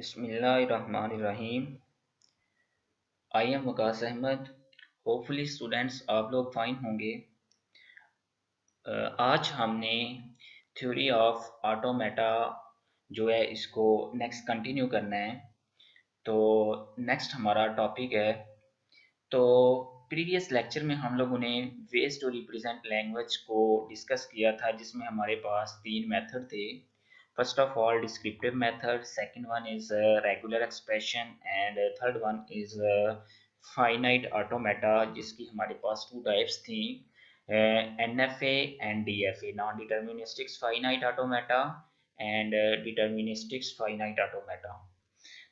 बिस्मिल्लाहिर्रहमानिर्रहीम। I am Waqas Ahmed. Hopefully students आप लोग फाइन होंगे। आज हमने थ्योरी ऑफ ऑटोमेटा जो है इसको नेक्स्ट कंटिन्यू करना है। तो नेक्स्ट हमारा टॉपिक है। तो प्रीवियस लेक्चर में हम लोगों ने वेज टू रिप्रेजेंट लैंग्वेज को डिस्कस किया था, जिसमें हमारे पास तीन मेथड थे। First of all descriptive method, second one is regular expression and third one is finite automata, जिसकी हमारे पास टू टाइप्स थी, NFA and DFA, non deterministics finite automata and deterministics finite automata.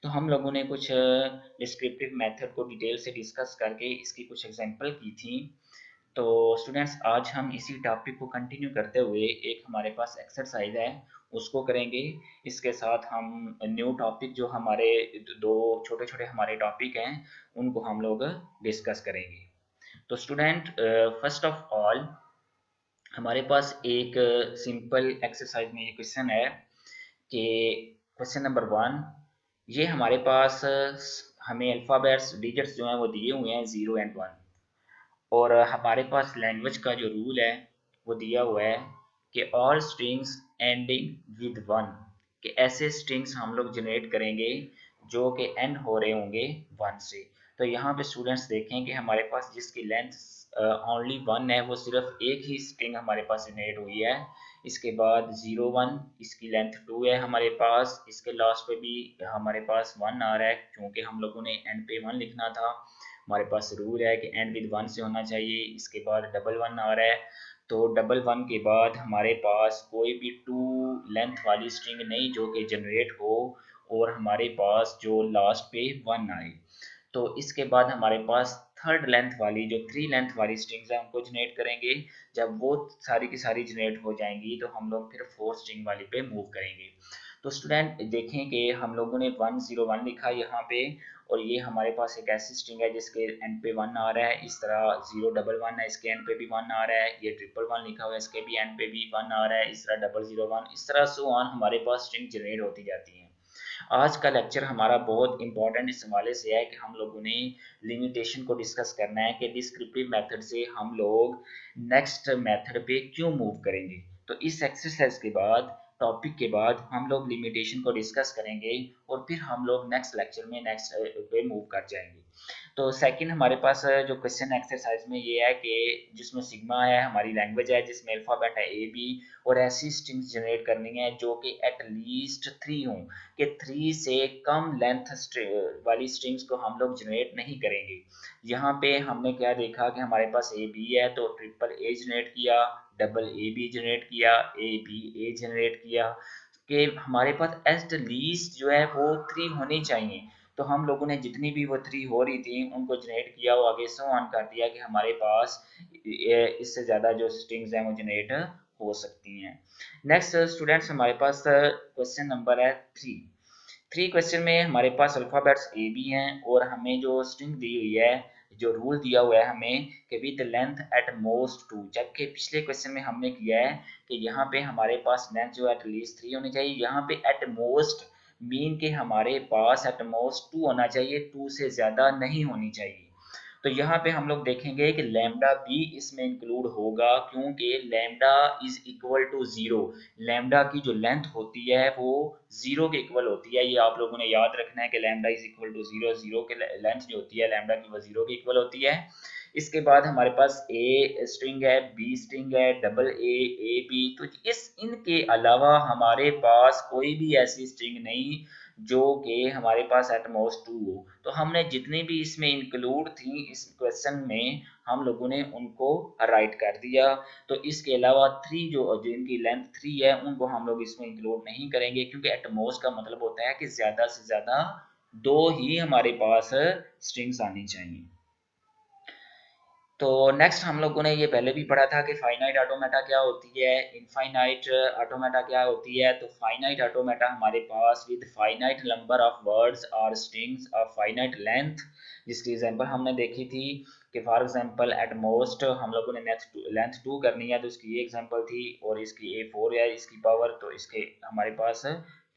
तो हम लोगों ने कुछ डिस्क्रिप्टिव मेथड को डिटेल से डिस्कस करके इसकी कुछ एग्जांपल की थी। तो स्टूडेंट्स आज हम इसी टॉपिक को कंटिन्यू करते हुए एक हमारे पास एक्सरसाइज है उसको करेंगे। इसके साथ हम न्यू टॉपिक जो हमारे दो छोटे छोटे हमारे टॉपिक हैं उनको हम लोग डिस्कस करेंगे। तो स्टूडेंट फर्स्ट ऑफ ऑल हमारे पास एक सिंपल एक्सरसाइज में ये क्वेश्चन है कि क्वेश्चन नंबर 1, ये हमारे पास हमें अल्फ़ाबेट्स डिजिट्स जो हैं वो दिए हुए हैं 0 एंड 1, और हमारे पास लैंग्वेज का जो रूल है वो दिया हुआ है कि ऑल स्ट्रिंग्स एंडिंग विद 1, कि ऐसे स्ट्रिंग्स हम लोग जनरेट करेंगे जो कि एंड हो रहे होंगे 1 से। तो यहाँ पे स्टूडेंट्स देखें कि हमारे पास जिसकी लेंथ ओनली 1 है वो सिर्फ एक ही स्ट्रिंग हमारे पास जनरेट हुई है। इसके बाद 0 1, इसकी लेंथ 2 है हमारे पास, इसके लास्ट पे भी हमारे पास 1 आ रहा है क्योंकि हम लोगों ने एंड पे 1 लिखना था। हमारे पास रूल है कि एंड विद 1 से होना चाहिए। इसके बाद डबल 1 आ रहा है, तो डबल 1 के बाद हमारे पास कोई भी 2 लेंथ वाली स्ट्रिंग नहीं जो कि जनरेट हो और हमारे पास जो लास्ट पे 1 आए। तो इसके बाद हमारे पास थर्ड लेंथ वाली जो 3 लेंथ वाली स्ट्रिंग्स है उनको जनरेट करेंगे। जब वो सारी की सारी जनरेट हो जाएंगी तो हम लोग फिर 4 स्ट्रिंग वाली पे मूव करेंगे। तो स्टूडेंट देखें कि हम लोगों ने 101 लिखा यहाँ पे, और ये हमारे पास एक ऐसी स्ट्रिंग है जिसके एंड पे 1 आ रहा है। इस तरह 011 है, इसके एंड पे भी 1 आ रहा है। ये 111 लिखा हुआ है, इसके भी एंड पे भी 1 आ रहा है। इस तरह 001, इस तरह सो ऑन हमारे पास स्ट्रिंग जनरेट होती जाती है। आज का लेक्चर हमारा बहुत इंपॉर्टेंट इस हवाले से है कि हम लोगों ने लिमिटेशन को डिस्कस करना है कि डिस्क्रिप्टिव मेथड से हम लोग नेक्स्ट मेथड पे क्यों मूव करेंगे। तो इस एक्सरसाइज के बाद, टॉपिक के बाद हम लोग लिमिटेशन को डिस्कस करेंगे और फिर हम लोग नेक्स्ट लेक्चर में नेक्स्ट पे मूव कर जाएंगे। तो सेकंड हमारे पास जो क्वेश्चन एक्सरसाइज में ये है कि जिसमें सिग्मा है हमारी लैंग्वेज है, जिसमें अल्फाबेट है ए बी, और ऐसी स्ट्रिंग्स जनरेट करनी है जो कि एट लीस्ट 3 हों, कि 3 से कम लेंथ वाली स्ट्रिंग्स को हम लोग जनरेट नहीं करेंगे। यहाँ पे हमने क्या देखा कि हमारे पास ए बी है तो ट्रिपल ए जनरेट किया, डबल ए बी जनरेट किया, ए बी ए जनरेट किया, कि हमारे पास एट लीस्ट जो है वो 3 होनी चाहिए। तो हम लोगों ने जितनी भी वो 3 हो रही थी उनको जनरेट किया, वो आगे सो ऑन कर दिया कि हमारे पास इससे ज़्यादा जो स्ट्रिंग्स हैं वो जनरेट हो सकती हैं। नेक्स्ट स्टूडेंट्स हमारे पास क्वेश्चन नंबर है 3 क्वेश्चन में हमारे पास अल्फाबेट्स ए बी हैं और हमें जो स्ट्रिंग दी हुई है, जो रूल दिया हुआ है हमें कि विद लेंथ एट मोस्ट 2, जबकि पिछले क्वेश्चन में हमने किया है कि यहाँ पे हमारे पास लेंथ जो है एट लीस्ट 3 होनी चाहिए। यहाँ पे एट मोस्ट मीन के हमारे पास एट मोस्ट 2 होना चाहिए, 2 से ज़्यादा नहीं होनी चाहिए। तो यहाँ पे हम लोग देखेंगे कि लैम्डा भी इसमें इंक्लूड होगा क्योंकि lambda is equal to 0। Lambda की जो लेंथ होती है वो 0 के इक्वल होती है। ये आप लोगों ने याद रखना है कि लैम्डा इज इक्वल टू 0, 0 के लेंथ जो होती है लैम्डा की वो 0 के इक्वल होती है। इसके बाद हमारे पास ए स्ट्रिंग है, बी स्ट्रिंग है, डबल ए बी, तो इस इनके अलावा हमारे पास कोई भी ऐसी स्ट्रिंग नहीं जो कि हमारे पास एट मोस्ट 2 हो। तो हमने जितनी भी इसमें इंक्लूड थी इस क्वेश्चन में हम लोगों ने उनको राइट कर दिया। तो इसके अलावा 3 जो जिनकी लेंथ 3 है उनको हम लोग इसमें इंक्लूड नहीं करेंगे क्योंकि एट मोस्ट का मतलब होता है कि ज़्यादा से ज़्यादा 2 ही हमारे पास स्ट्रिंग्स आनी चाहिए। तो नेक्स्ट हम लोगों ने ये पहले भी पढ़ा था कि फाइनाइट ऑटोमेटा क्या होती है, इनफाइनाइट ऑटोमेटा क्या होती है। तो फाइनाइट ऑटोमेटा हमारे पास with finite number of words और स्ट्रिंग्स ऑफ फाइनाइट लेंथ, जिसकी एग्जांपल हमने देखी थी कि फॉर एग्जांपल एट मोस्ट हम लोगों ने लेंथ 2 करनी है तो इसकी ये एग्जांपल थी, और इसकी A4 है इसकी पावर, तो इसके हमारे पास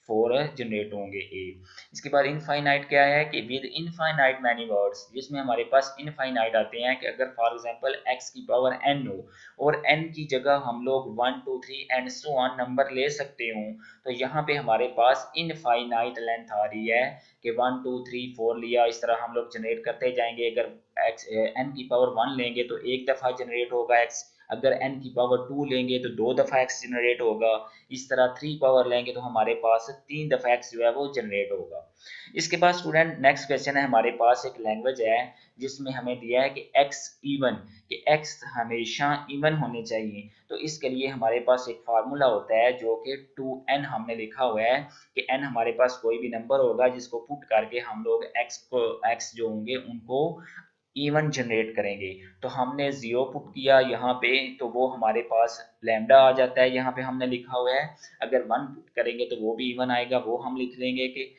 4 जनरेट होंगे ए। इसके बाद इनफाइनाइट क्या है कि विद इनफाइनाइट मैनी वर्ड्स, जिसमें हमारे पास इनफाइनाइट आते हैं कि अगर फॉर एग्जांपल x की पावर n हो और n की जगह हम लोग 1 2 3 एंड सो ऑन नंबर ले सकते हों, तो यहाँ पे हमारे पास इनफाइनाइट लेंथ आ रही है कि 1 2 3 4 लिया, इस तरह हम लोग जनरेट करते जाएंगे। अगर x n की पावर 1 लेंगे तो एक दफ़ा जनरेट होगा x, अगर n की पावर 2 लेंगे तो 2 दफ़ा x जनरेट होगा, इस तरह 3 पावर लेंगे तो हमारे पास 3 दफ़ा x जो है वो जनरेट होगा। इसके बाद स्टूडेंट नेक्स्ट क्वेश्चन है, हमारे पास एक लैंग्वेज है जिसमें हमें दिया है कि x इवन, कि x हमेशा इवन होने चाहिए। तो इसके लिए हमारे पास एक फार्मूला होता है जो कि 2n हमने लिखा हुआ है कि n हमारे पास कोई भी नंबर होगा जिसको पुट करके हम लोग x जो होंगे उनको इवन जनरेट करेंगे। तो हमने 0 पुट किया यहाँ पे तो वो हमारे पास लैम्डा आ जाता है, यहाँ पे हमने लिखा हुआ है। अगर 1 पुट करेंगे तो वो भी इवन आएगा, वो हम लिख लेंगे कि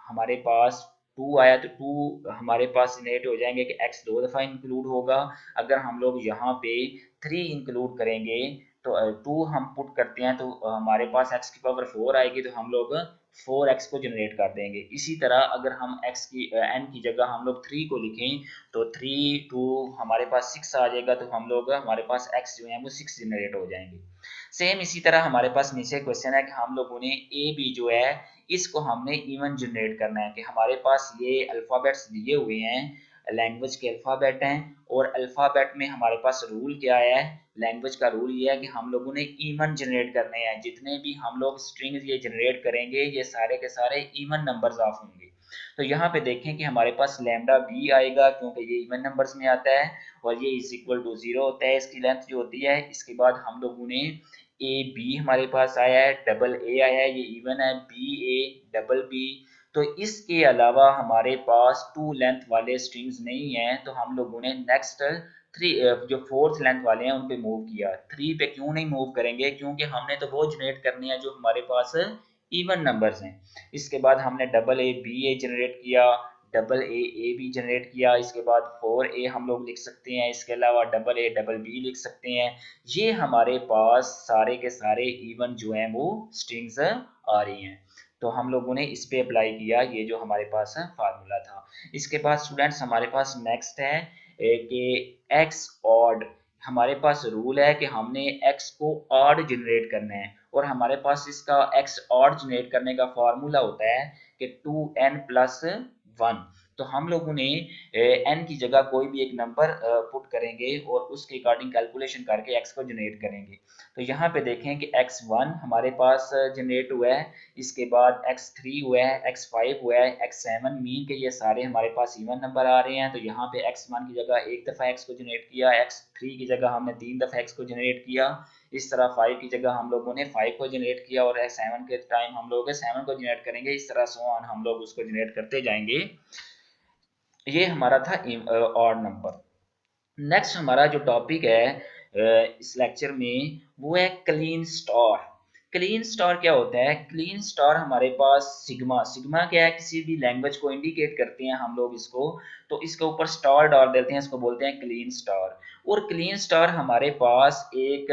हमारे पास 2 आया तो 2 हमारे पास जनरेट हो जाएंगे कि x 2 दफ़ा इंक्लूड होगा। अगर हम लोग यहाँ पे 3 इंक्लूड करेंगे तो 2 हम पुट करते हैं तो हमारे पास x की पावर 4 आएगी, तो हम लोग 4x को जनरेट कर देंगे। इसी तरह अगर हम x की n की जगह हम लोग 3 को लिखें तो 3 2 हमारे पास 6 आ जाएगा, तो हम लोग हमारे पास x जो है वो 6 जनरेट हो जाएंगे। सेम इसी तरह हमारे पास नीचे क्वेश्चन है कि हम लोगों ने ए बी जो है इसको हमने इवन जनरेट करना है, कि हमारे पास ये अल्फ़ाबेट्स दिए हुए हैं, लैंग्वेज के अल्फ़ाबेट हैं, और अल्फ़ाबेट में हमारे पास रूल क्या है, लैंग्वेज का रूल ये है कि हम लोगों ने इवन जनरेट करने हैं। जितने भी हम लोग स्ट्रिंग्स ये जनरेट करेंगे ये सारे के सारे इवन नंबर्स ऑफ होंगे। तो यहाँ पे देखें कि हमारे पास लैम्डा बी आएगा क्योंकि ये इवन नंबर्स में आता है, और ये इज इक्वल टू 0 होता है इसकी लेंथ जो होती है। इसके बाद हम लोगों ने ए बी हमारे पास आया है, डबल ए आया है, ये इवन है, बी ए डबल बी। तो इसके अलावा हमारे पास 2 लेंथ वाले स्ट्रिंग्स नहीं हैं, तो हम लोगों ने नेक्स्ट 3 जो 4th लेंथ वाले हैं उन पे मूव किया। 3 पे क्यों नहीं मूव करेंगे, क्योंकि हमने तो वो जनरेट करनी है जो हमारे पास इवन नंबर्स हैं। इसके बाद हमने double A B A generate किया, डबल ए बी जनरेट किया, इसके बाद 4 ए हम लोग लिख सकते हैं, इसके अलावा डबल ए डबल बी लिख सकते हैं। ये हमारे पास सारे के सारे इवन जो हैं वो स्ट्रिंग्स आ रही हैं। तो हम लोगों ने इस पे अप्लाई किया ये जो हमारे पास फार्मूला था। इसके बाद स्टूडेंट्स हमारे पास नेक्स्ट है कि एक्स ऑड। हमारे पास रूल है कि हमने एक्स को ऑड जनरेट करना है, और हमारे पास इसका एक्स ऑड जनरेट करने का फार्मूला होता है कि 2n प्लस 1। तो हम लोगों ने n की जगह कोई भी एक नंबर पुट करेंगे और उसके अकॉर्डिंग कैलकुलेशन करके x को जनरेट करेंगे। तो यहाँ पे देखें कि x1 हमारे पास जनरेट हुआ है, इसके बाद x3 हुआ है, x5 हुआ है, x7 मीन के ये सारे हमारे पास इवन नंबर आ रहे हैं। तो यहाँ पे x1 की जगह एक दफ़ा x को जनरेट किया, x3 की जगह हमने 3 दफ़ा x को जनरेट किया, इस तरह 5 की जगह हम लोगों ने 5 को जनरेट किया, और 7 के टाइम हम लोग 7 को जनरेट करेंगे, इस तरह सो ऑन हम लोग उसको जनरेट करते जाएंगे। ये हमारा था ऑड नंबर। नेक्स्ट हमारा जो टॉपिक है इस लेक्चर में वो है क्लीन स्टार। क्लीन स्टार क्या होता है, क्लीन स्टार हमारे पास सिग्मा, सिग्मा क्या है, किसी भी लैंग्वेज को इंडिकेट करते हैं हम लोग इसको, तो इसके ऊपर स्टार डाल देते हैं, इसको बोलते हैं क्लीन स्टार। और क्लीन स्टार हमारे पास एक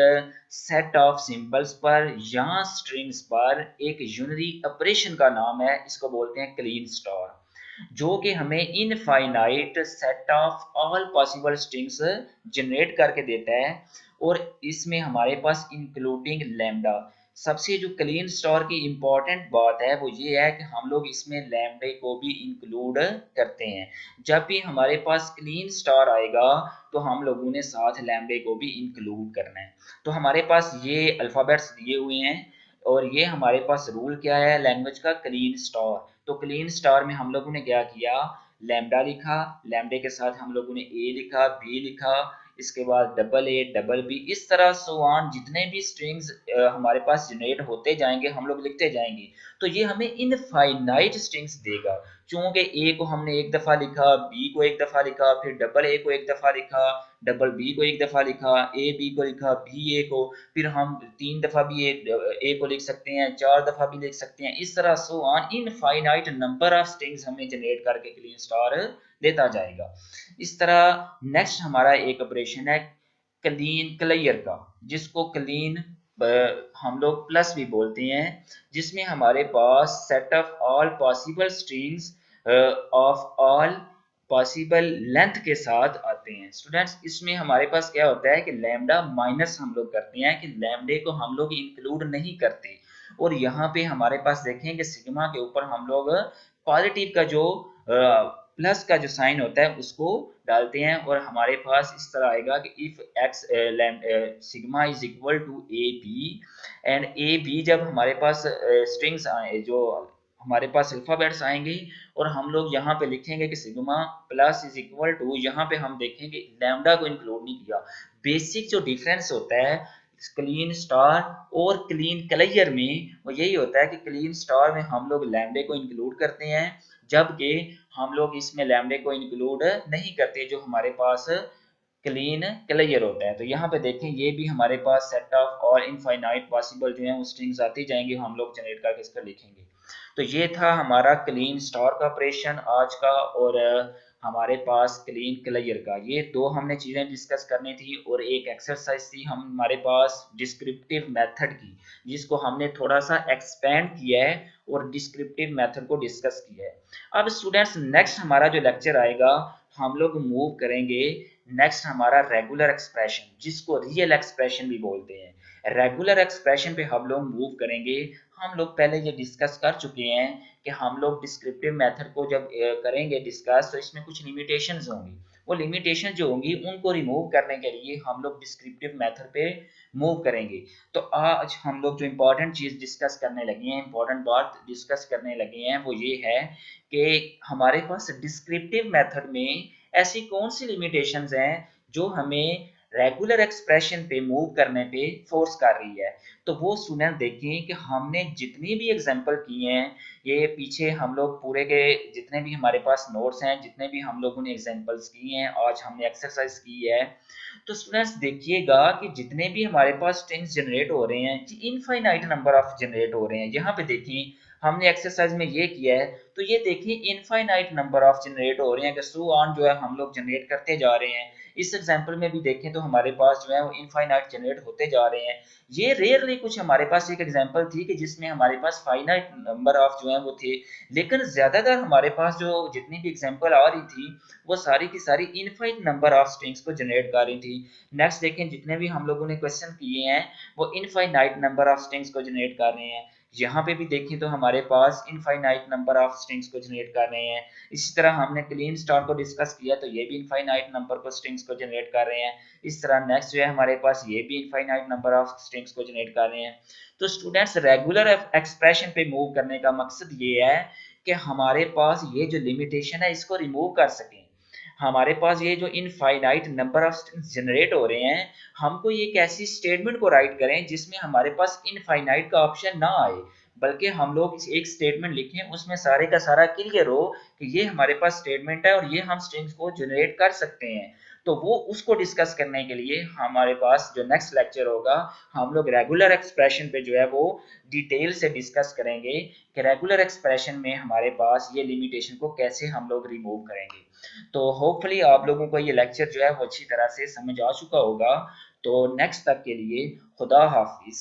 सेट ऑफ सिंबल्स पर या स्ट्रिंग्स पर एक यूनरी ऑपरेशन का नाम है, इसको बोलते हैं क्लीन स्टार, जो कि हमें infinite set of all possible strings generate करके देता है। और इसमें हमारे पास इंक्लूडिंग लैम्डा, सबसे जो क्लीन स्टार की इंपॉर्टेंट बात है वो ये है कि हम लोग इसमें लैम्डे को भी इंक्लूड करते हैं। जब भी हमारे पास क्लीन स्टार आएगा तो हम लोगों ने साथ लैम्डे को भी इंक्लूड करना है। तो हमारे पास ये अल्फ़ाबेट्स दिए हुए हैं, और ये हमारे पास रूल क्या है लैंग्वेज का, क्लीन स्टार। तो क्लीन स्टार में हम लोगों ने क्या किया, लैम्डा लिखा, लैम्डे के साथ हम लोगों ने ए लिखा, बी लिखा, इसके बाद डबल ए डबल बी, इस तरह सो ऑन जितने भी स्ट्रिंग्स हमारे पास जनरेट होते जाएंगे हम लोग लिखते जाएंगे। तो ये हमें इनफाइनाइट स्ट्रिंग्स देगा, क्योंकि ए को हमने एक दफा लिखा, बी को एक दफा लिखा, फिर डबल ए को एक दफा लिखा, डबल बी को एक दफा लिखा, ए बी को लिखा, बी ए को, फिर हम 3 दफा भी ए को लिख सकते हैं, 4 दफा भी लिख सकते हैं, इस तरह so on infinite number of strings हमें जनरेट करके क्लीन स्टार देता जाएगा। इस तरह नेक्स्ट हमारा एक ऑपरेशन है क्लीन क्लियर का, जिसको क्लीन हम लोग प्लस भी बोलते हैं, जिसमें हमारे पास set of all possible strings of all possible length के साथ आते हैं। स्टूडेंट्स इसमें हमारे पास क्या होता है कि लैम्डा माइनस हम लोग करते हैं कि लैम्डे को हम लोग इंक्लूड नहीं करते, और यहाँ पे हमारे पास देखें कि सिग्मा के ऊपर हम लोग पॉजिटिव का जो प्लस का जो साइन होता है उसको डालते हैं, और हमारे पास इस तरह आएगा कि if X sigma is equal to A B, and A B जब हमारे पास स्ट्रिंग्स आए, जो हमारे पास अल्फाबेट्स आएंगे, और हम लोग यहाँ पे लिखेंगे कि sigma plus is equal to, यहाँ पे हम देखेंगे लैम्डा को इंक्लूड नहीं किया। बेसिक जो डिफरेंस होता है क्लीन स्टार और क्लीन क्लियर में, वो यही होता है कि क्लीन स्टार में हम लोग लैम्डे को इंक्लूड करते हैं, जबकि हम लोग इसमें लैम्डे को इंक्लूड नहीं करते जो हमारे पास क्लीन क्लियर होता है। तो यहाँ पे देखें ये भी हमारे पास सेट ऑफ और इनफाइनाइट पॉसिबल जो है वो स्ट्रिंग्स आती जाएंगी, हम लोग जनरेट करके इसका लिखेंगे। तो ये था हमारा क्लीन स्टार का ऑपरेशन आज का, और हमारे पास क्लीन क्लियर का। ये दो हमने चीजें डिस्कस करनी थी, और एक एक्सरसाइज थी हमारे पास डिस्क्रिप्टिव मेथड की, जिसको हमने थोड़ा सा एक्सपेंड किया है और डिस्क्रिप्टिव मेथड को डिस्कस किया है। अब स्टूडेंट्स नेक्स्ट हमारा जो लेक्चर आएगा, हम लोग मूव करेंगे नेक्स्ट हमारा रेगुलर एक्सप्रेशन, जिसको रियल एक्सप्रेशन भी बोलते हैं। रेगुलर एक्सप्रेशन पे हम लोग मूव करेंगे। हम लोग पहले ये डिस्कस कर चुके हैं कि हम लोग डिस्क्रिप्टिव मेथड को जब करेंगे डिस्कस, तो इसमें कुछ लिमिटेशंस होंगी। वो लिमिटेशन जो होंगी उनको रिमूव करने के लिए हम लोग डिस्क्रिप्टिव मेथड पे मूव करेंगे। तो आज हम लोग जो इम्पोर्टेंट चीज डिस्कस करने लगे हैं, इम्पोर्टेंट बात डिस्कस करने लगे हैं, वो ये है कि हमारे पास डिस्क्रिप्टिव मेथड में ऐसी कौन सी लिमिटेशंस हैं जो हमें रेगुलर एक्सप्रेशन पे मूव करने पे फोर्स कर रही है। तो वो स्टूडेंट देखिए कि हमने जितनी भी एग्जांपल किए हैं, ये पीछे हम लोग पूरे के जितने भी हमारे पास नोट्स हैं, जितने भी हम लोगों ने एग्जांपल्स किए हैं, आज हमने एक्सरसाइज की है, तो स्टूडेंट्स देखिएगा कि जितने भी हमारे पास स्ट्रिंग्स जनरेट हो रहे हैं, इनफाइनाइट नंबर ऑफ जनरेट हो रहे हैं। यहाँ पे देखिए हमने एक्सरसाइज में ये किया है, तो ये देखिए इनफाइनाइट नंबर ऑफ जनरेट हो रहे हैं कि सो ऑन जो है हम लोग जनरेट करते जा रहे हैं। इस एग्जांपल में भी देखें तो हमारे पास जो है वो इनफाइनाइट जनरेट होते जा रहे हैं। ये रेयरली कुछ हमारे पास एक एग्जांपल थी कि जिसमें हमारे पास फाइनाइट नंबर ऑफ जो है वो थे, लेकिन ज्यादातर हमारे पास जो जितनी भी एग्जांपल आ रही थी वो सारी की सारी इनफाइनाइट नंबर ऑफ स्ट्रिंग्स को जनरेट कर रही थी। नेक्स्ट देखें जितने भी हम लोगों ने क्वेश्चन किए हैं वो इनफाइनाइट नंबर ऑफ स्ट्रिंग्स को जनरेट कर रहे हैं। यहाँ पे भी देखें तो हमारे पास इनफाइनाइट नंबर ऑफ स्ट्रिंग्स को जनरेट कर रहे हैं। इसी तरह हमने क्लीन स्टार को डिस्कस किया, तो ये भी इनफाइनाइट नंबर को स्ट्रिंग्स को जनरेट कर रहे हैं। इस तरह नेक्स्ट जो है हमारे पास ये भी इनफाइनाइट नंबर ऑफ स्ट्रिंग्स को जनरेट कर रहे हैं। तो स्टूडेंट्स रेगुलर एक्सप्रेशन पे मूव करने का मकसद ये है कि हमारे पास ये जो लिमिटेशन है इसको रिमूव कर सकें। हमारे पास ये जो infinite number of strings generate हो रहे हैं, हमको ये एक ऐसी स्टेटमेंट को राइट करें जिसमें हमारे पास इनफाइनाइट का ऑप्शन ना आए, बल्कि हम लोग एक स्टेटमेंट लिखें उसमें सारे का सारा क्लियर हो कि ये हमारे पास स्टेटमेंट है और ये हम स्ट्रिंग्स को जनरेट कर सकते हैं। तो वो उसको डिस्कस करने के लिए हमारे पास जो नेक्स्ट लेक्चर होगा, हम लोग रेगुलर एक्सप्रेशन पे जो है वो डिटेल से डिस्कस करेंगे कि रेगुलर एक्सप्रेशन में हमारे पास ये लिमिटेशन को कैसे हम लोग रिमूव करेंगे। तो होपफुली आप लोगों को ये लेक्चर जो है वो अच्छी तरह से समझ आ चुका होगा। तो नेक्स्ट तक के लिए खुदा हाफिज।